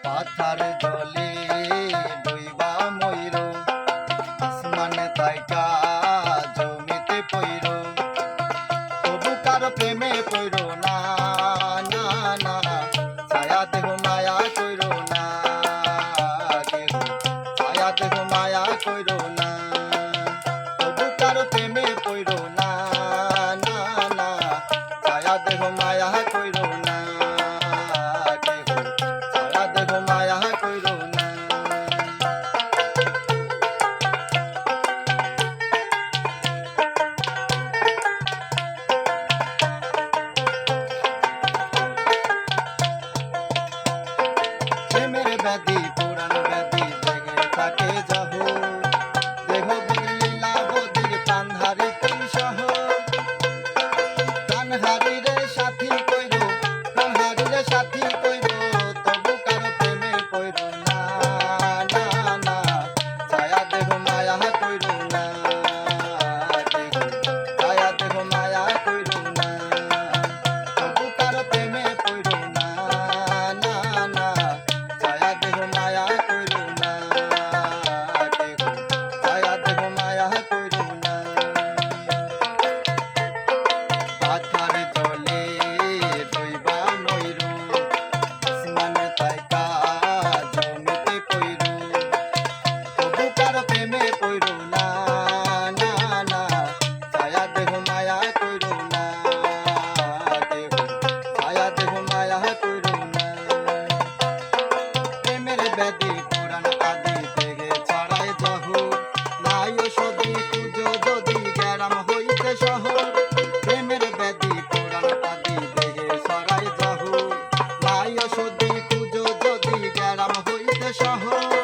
পাথার জলে ডুইবা ময়ূর আসমানে তাইকা জমিতে পইর তবু কারো প্রেমে পইর না না না ছায়া দেহ মায়া কইর না কেহ ছায়া দেহ মায়া কইর না তবু কারো প্রেমে পইর না না না ছায়া দেহ মায়া কইর না ব্যাধি পুরান ব্যাধি জেগে থাকে যাহ দেহ বিলীলা বদির প্রাণহারি তুই সহ প্রাণহারি রে সাথী কইর প্রাণহারি রে সাথী কইর তবু কারো প্রেমে পইর না না না ছায়া দেহ মায়া কইর না ছায়া দেহ মায়া কইর না তবু কারো প্রেমে পইর না না না ছায়া দেহ মায়া কইর না কেহ ছায়া দেহ মায়া কইর না পাথার জলে ডুইবা ময়ূর আসমানে তাইকা জমিতে পইর তবু কারো প্রেমে পইর না না না ছায়া দেহ মায়া কইর না কেহ ছায়া দেহ মায়া কইর না প্রেমের ব্যাধি পুরাণ আদি থেকে ছড়ায় যাহ নাই ওষুধি খুঁজো যদি গ্যারাম হইতে শহর প্রেমের ব্যাধি পুরাণ আদি থেকে ছড়ায় যাহ নাই ওষুধি খুঁজো যদি গ্যারাম হইতে শহর